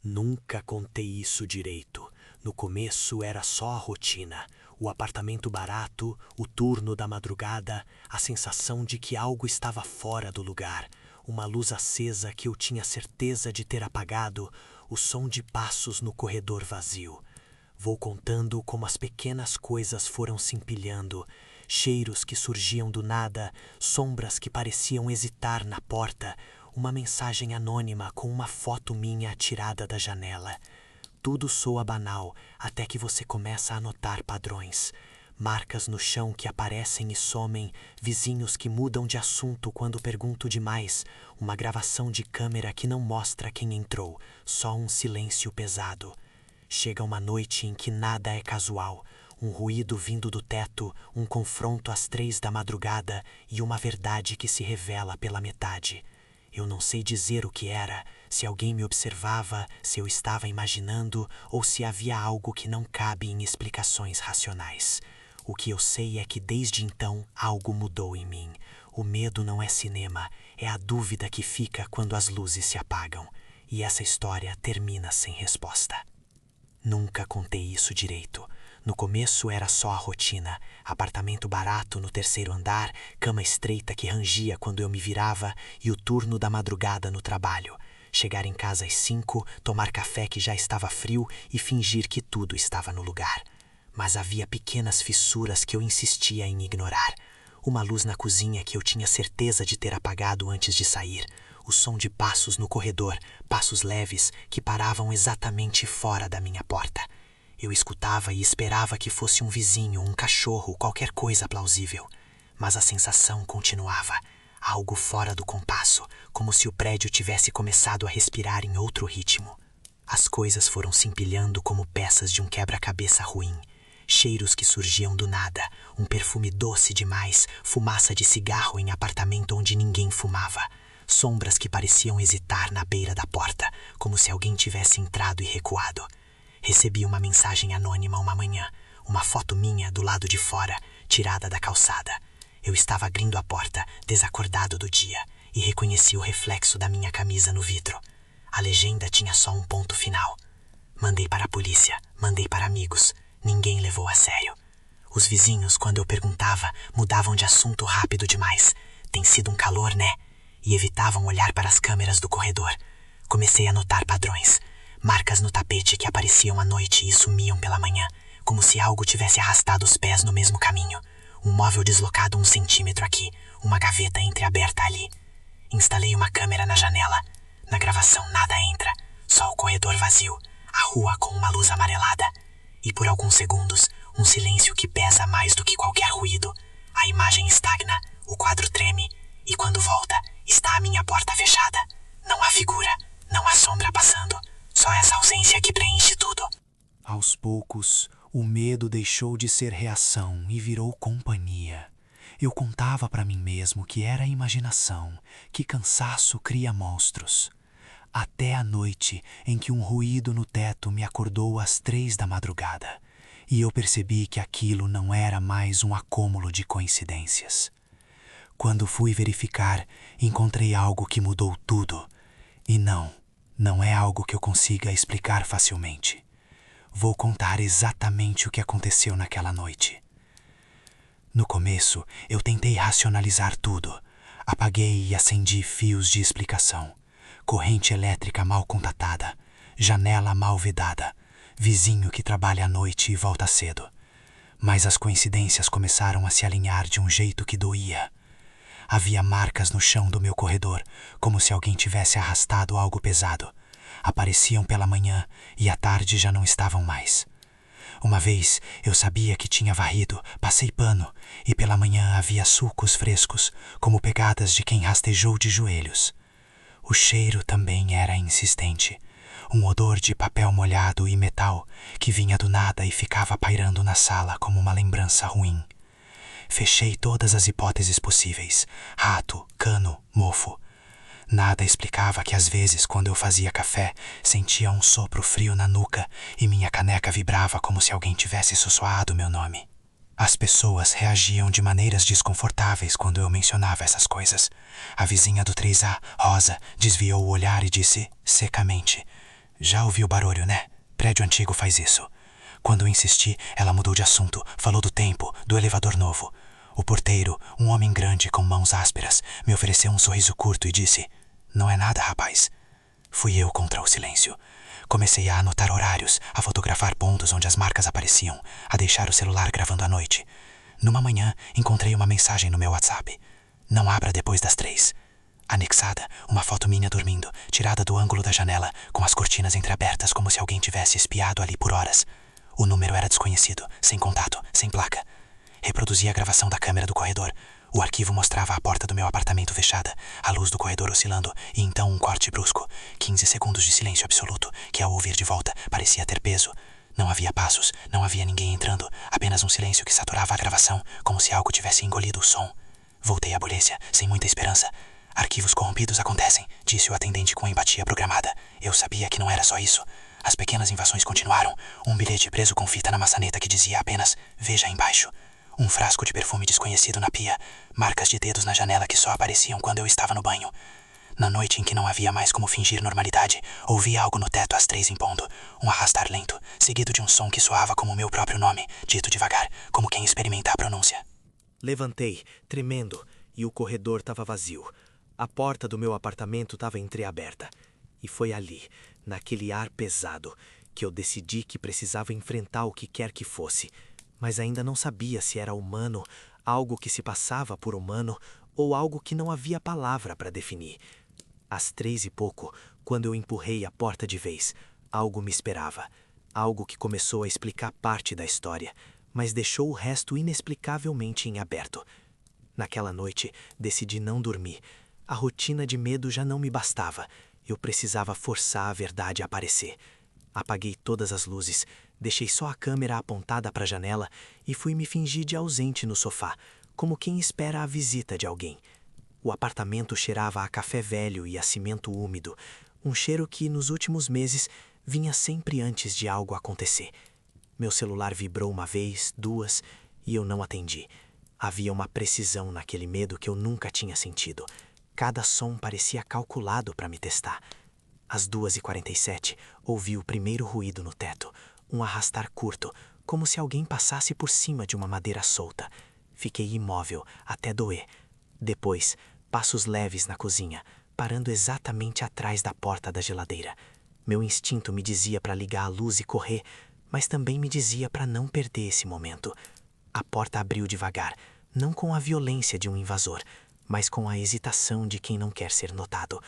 Nunca contei isso direito. No começo era só a rotina, o apartamento barato, o turno da madrugada, a sensação de que algo estava fora do lugar, uma luz acesa que eu tinha certeza de ter apagado, o som de passos no corredor vazio. Vou contando como as pequenas coisas foram se empilhando, cheiros que surgiam do nada, sombras que pareciam hesitar na porta, uma mensagem anônima com uma foto minha atirada da janela. Tudo soa banal até que você começa a notar padrões. Marcas no chão que aparecem e somem, vizinhos que mudam de assunto quando pergunto demais, uma gravação de câmera que não mostra quem entrou, só um silêncio pesado. Chega uma noite em que nada é casual, um ruído vindo do teto, um confronto às 3 da madrugada e uma verdade que se revela pela metade. Eu não sei dizer o que era, se alguém me observava, se eu estava imaginando ou se havia algo que não cabe em explicações racionais. O que eu sei é que desde então algo mudou em mim. O medo não é cinema, é a dúvida que fica quando as luzes se apagam. E essa história termina sem resposta. Nunca contei isso direito. No começo era só a rotina, apartamento barato no 3º andar, cama estreita que rangia quando eu me virava e o turno da madrugada no trabalho. Chegar em casa às 5, tomar café que já estava frio e fingir que tudo estava no lugar. Mas havia pequenas fissuras que eu insistia em ignorar. Uma luz na cozinha que eu tinha certeza de ter apagado antes de sair. O som de passos no corredor, passos leves que paravam exatamente fora da minha porta. Eu escutava e esperava que fosse um vizinho, um cachorro, qualquer coisa plausível. Mas a sensação continuava. Algo fora do compasso, como se o prédio tivesse começado a respirar em outro ritmo. As coisas foram se empilhando como peças de um quebra-cabeça ruim. Cheiros que surgiam do nada, um perfume doce demais, fumaça de cigarro em apartamento onde ninguém fumava. Sombras que pareciam hesitar na beira da porta, como se alguém tivesse entrado e recuado. Recebi uma mensagem anônima uma manhã, uma foto minha do lado de fora, tirada da calçada. Eu estava abrindo a porta, desacordado do dia, e reconheci o reflexo da minha camisa no vidro. A legenda tinha só um ponto final. Mandei para a polícia, mandei para amigos. Ninguém levou a sério. Os vizinhos, quando eu perguntava, mudavam de assunto rápido demais. Tem sido um calor, né? E evitavam olhar para as câmeras do corredor. Comecei a notar padrões. Marcas no tapete que apareciam à noite e sumiam pela manhã, como se algo tivesse arrastado os pés no mesmo caminho. Um móvel deslocado 1 centímetro aqui, uma gaveta entreaberta ali. Instalei uma câmera na janela. Na gravação nada entra, só o corredor vazio, a rua com uma luz amarelada. E por alguns segundos, um silêncio que pesa mais do que qualquer ruído. A imagem estagna, o quadro treme, e quando volta, está a minha porta fechada. Não há figura, não há sombra passando. Só essa ausência que preenche tudo. Aos poucos, o medo deixou de ser reação e virou companhia. Eu contava para mim mesmo que era imaginação, que cansaço cria monstros. Até a noite em que um ruído no teto me acordou às 3 da madrugada, e eu percebi que aquilo não era mais um acúmulo de coincidências. Quando fui verificar, encontrei algo que mudou tudo. E não é algo que eu consiga explicar facilmente. Vou contar exatamente o que aconteceu naquela noite. No começo, eu tentei racionalizar tudo. Apaguei e acendi fios de explicação. Corrente elétrica mal contatada, janela mal vedada, vizinho que trabalha à noite e volta cedo. Mas as coincidências começaram a se alinhar de um jeito que doía. Havia marcas no chão do meu corredor, como se alguém tivesse arrastado algo pesado. Apareciam pela manhã e à tarde já não estavam mais. Uma vez eu sabia que tinha varrido, passei pano, e pela manhã havia sulcos frescos, como pegadas de quem rastejou de joelhos. O cheiro também era insistente, um odor de papel molhado e metal que vinha do nada e ficava pairando na sala como uma lembrança ruim. Fechei todas as hipóteses possíveis, rato, cano, mofo. Nada explicava que às vezes, quando eu fazia café, sentia um sopro frio na nuca e minha caneca vibrava como se alguém tivesse sussurrado meu nome. As pessoas reagiam de maneiras desconfortáveis quando eu mencionava essas coisas. A vizinha do 3A, Rosa, desviou o olhar e disse, secamente, Já ouviu barulho, né? Prédio antigo faz isso. Quando eu insisti, ela mudou de assunto, falou do tempo, do elevador novo. O porteiro, um homem grande com mãos ásperas, me ofereceu um sorriso curto e disse: "Não é nada, rapaz." Fui eu contra o silêncio. Comecei a anotar horários, a fotografar pontos onde as marcas apareciam, a deixar o celular gravando à noite. Numa manhã, encontrei uma mensagem no meu WhatsApp: "Não abra depois das 3. Anexada, uma foto minha dormindo, tirada do ângulo da janela, com as cortinas entreabertas como se alguém tivesse espiado ali por horas. O número era desconhecido, sem contato, sem placa. Reproduzi a gravação da câmera do corredor. O arquivo mostrava a porta do meu apartamento fechada, a luz do corredor oscilando, e então um corte brusco. 15 segundos de silêncio absoluto, que ao ouvir de volta parecia ter peso. Não havia passos, não havia ninguém entrando, apenas um silêncio que saturava a gravação, como se algo tivesse engolido o som. Voltei à bolência, sem muita esperança. "Arquivos corrompidos acontecem", disse o atendente com empatia programada. Eu sabia que não era só isso. As pequenas invasões continuaram. Um bilhete preso com fita na maçaneta que dizia apenas: "Veja embaixo." Um frasco de perfume desconhecido na pia. Marcas de dedos na janela que só apareciam quando eu estava no banho. Na noite em que não havia mais como fingir normalidade, ouvi algo no teto às 3 em ponto. Um arrastar lento, seguido de um som que soava como o meu próprio nome, dito devagar, como quem experimenta a pronúncia. Levantei, tremendo, e o corredor estava vazio. A porta do meu apartamento estava entreaberta. E foi ali, naquele ar pesado, que eu decidi que precisava enfrentar o que quer que fosse. Mas ainda não sabia se era humano, algo que se passava por humano, ou algo que não havia palavra para definir. Às 3 e pouco, quando eu empurrei a porta de vez, algo me esperava. Algo que começou a explicar parte da história, mas deixou o resto inexplicavelmente em aberto. Naquela noite, decidi não dormir. A rotina de medo já não me bastava. Eu precisava forçar a verdade a aparecer. Apaguei todas as luzes, deixei só a câmera apontada para a janela e fui me fingir de ausente no sofá, como quem espera a visita de alguém. O apartamento cheirava a café velho e a cimento úmido, um cheiro que, nos últimos meses, vinha sempre antes de algo acontecer. Meu celular vibrou uma vez, duas, e eu não atendi. Havia uma precisão naquele medo que eu nunca tinha sentido. Cada som parecia calculado para me testar. Às 2h47, ouvi o primeiro ruído no teto, um arrastar curto, como se alguém passasse por cima de uma madeira solta. Fiquei imóvel, até doer. Depois, passos leves na cozinha, parando exatamente atrás da porta da geladeira. Meu instinto me dizia para ligar a luz e correr, mas também me dizia para não perder esse momento. A porta abriu devagar, não com a violência de um invasor, mas com a hesitação de quem não quer ser notado.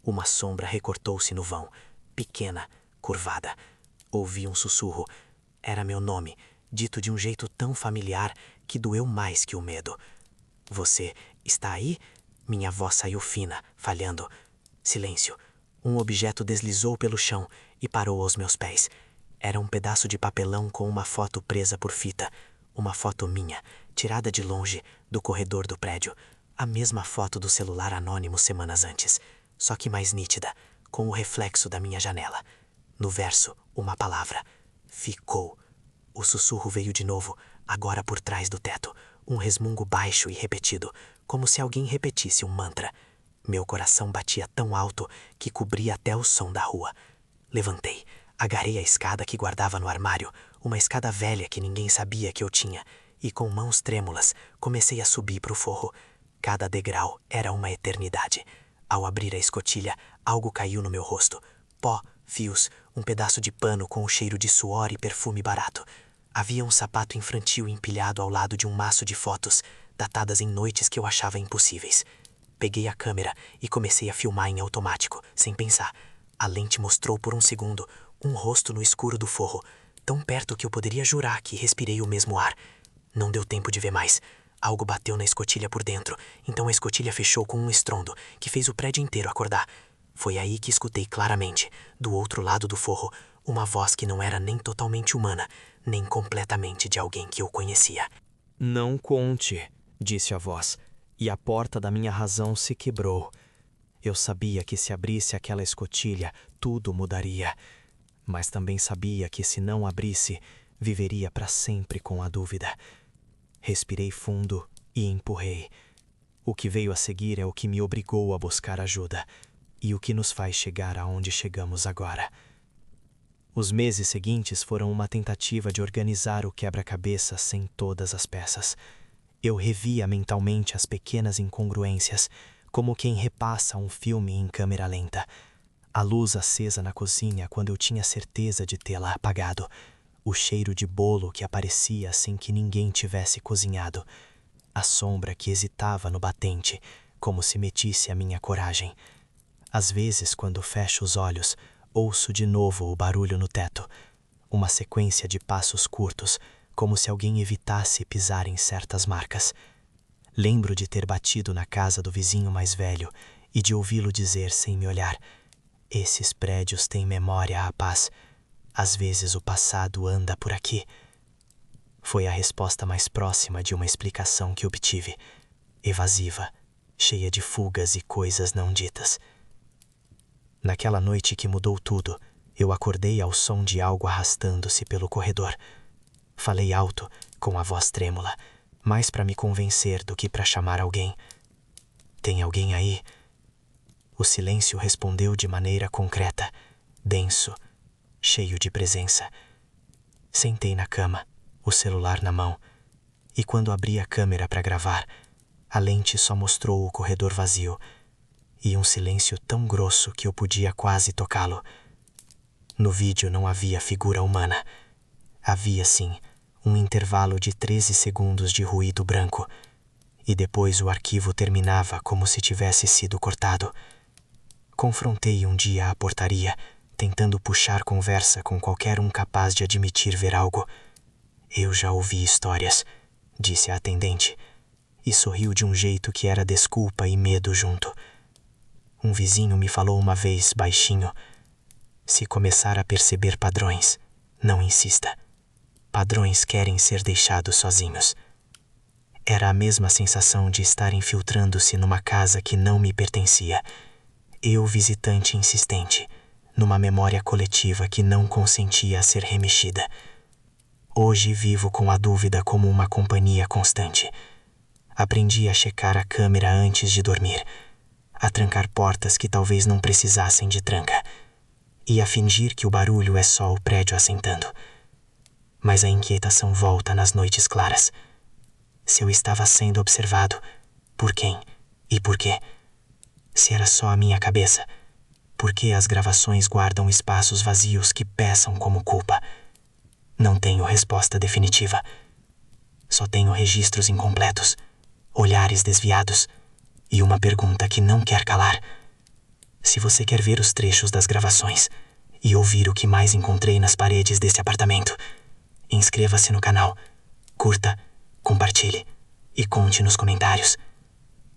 Uma sombra recortou-se no vão, pequena, curvada. Ouvi um sussurro. Era meu nome, dito de um jeito tão familiar que doeu mais que o medo. "Você está aí?" Minha voz saiu fina, falhando. Silêncio. Um objeto deslizou pelo chão e parou aos meus pés. Era um pedaço de papelão com uma foto presa por fita. Uma foto minha, tirada de longe, do corredor do prédio. A mesma foto do celular anônimo semanas antes, só que mais nítida, com o reflexo da minha janela. No verso, uma palavra: ficou. O sussurro veio de novo, agora por trás do teto, um resmungo baixo e repetido, como se alguém repetisse um mantra. Meu coração batia tão alto que cobria até o som da rua. Levantei, agarrei a escada que guardava no armário, uma escada velha que ninguém sabia que eu tinha, e com mãos trêmulas comecei a subir para o forro. Cada degrau era uma eternidade. Ao abrir a escotilha, algo caiu no meu rosto. Pó, fios, um pedaço de pano com o cheiro de suor e perfume barato. Havia um sapato infantil empilhado ao lado de um maço de fotos, datadas em noites que eu achava impossíveis. Peguei a câmera e comecei a filmar em automático, sem pensar. A lente mostrou por um segundo um rosto no escuro do forro, tão perto que eu poderia jurar que respirei o mesmo ar. Não deu tempo de ver mais. Algo bateu na escotilha por dentro, então a escotilha fechou com um estrondo que fez o prédio inteiro acordar. Foi aí que escutei claramente, do outro lado do forro, uma voz que não era nem totalmente humana, nem completamente de alguém que eu conhecia. "Não conte", disse a voz, e a porta da minha razão se quebrou. Eu sabia que se abrisse aquela escotilha, tudo mudaria. Mas também sabia que se não abrisse, viveria para sempre com a dúvida. Respirei fundo e empurrei. O que veio a seguir é o que me obrigou a buscar ajuda, e o que nos faz chegar aonde chegamos agora. Os meses seguintes foram uma tentativa de organizar o quebra-cabeça sem todas as peças. Eu revia mentalmente as pequenas incongruências, como quem repassa um filme em câmera lenta. A luz acesa na cozinha quando eu tinha certeza de tê-la apagado. O cheiro de bolo que aparecia sem que ninguém tivesse cozinhado. A sombra que hesitava no batente, como se medisse a minha coragem. Às vezes, quando fecho os olhos, ouço de novo o barulho no teto. Uma sequência de passos curtos, como se alguém evitasse pisar em certas marcas. Lembro de ter batido na casa do vizinho mais velho e de ouvi-lo dizer sem me olhar: "Esses prédios têm memória, rapaz. Às vezes o passado anda por aqui." Foi a resposta mais próxima de uma explicação que obtive, evasiva, cheia de fugas e coisas não ditas. Naquela noite que mudou tudo, eu acordei ao som de algo arrastando-se pelo corredor. Falei alto, com a voz trêmula, mais para me convencer do que para chamar alguém. "Tem alguém aí?" O silêncio respondeu de maneira concreta, denso, cheio de presença. Sentei na cama, o celular na mão, e quando abri a câmera para gravar, a lente só mostrou o corredor vazio e um silêncio tão grosso que eu podia quase tocá-lo. No vídeo não havia figura humana. Havia, sim, um intervalo de 13 segundos de ruído branco, e depois o arquivo terminava como se tivesse sido cortado. Confrontei um dia a portaria, tentando puxar conversa com qualquer um capaz de admitir ver algo. "Eu já ouvi histórias", disse a atendente, e sorriu de um jeito que era desculpa e medo junto. Um vizinho me falou uma vez, baixinho: "Se começar a perceber padrões, não insista. Padrões querem ser deixados sozinhos." Era a mesma sensação de estar infiltrando-se numa casa que não me pertencia. Eu, visitante insistente, numa memória coletiva que não consentia a ser remexida. Hoje vivo com a dúvida como uma companhia constante. Aprendi a checar a câmera antes de dormir, a trancar portas que talvez não precisassem de tranca, e a fingir que o barulho é só o prédio assentando. Mas a inquietação volta nas noites claras. Se eu estava sendo observado, por quem e por quê? Se era só a minha cabeça, por que as gravações guardam espaços vazios que peçam como culpa? Não tenho resposta definitiva. Só tenho registros incompletos, olhares desviados e uma pergunta que não quer calar. Se você quer ver os trechos das gravações e ouvir o que mais encontrei nas paredes desse apartamento, inscreva-se no canal, curta, compartilhe e conte nos comentários.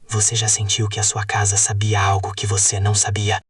Você já sentiu que a sua casa sabia algo que você não sabia?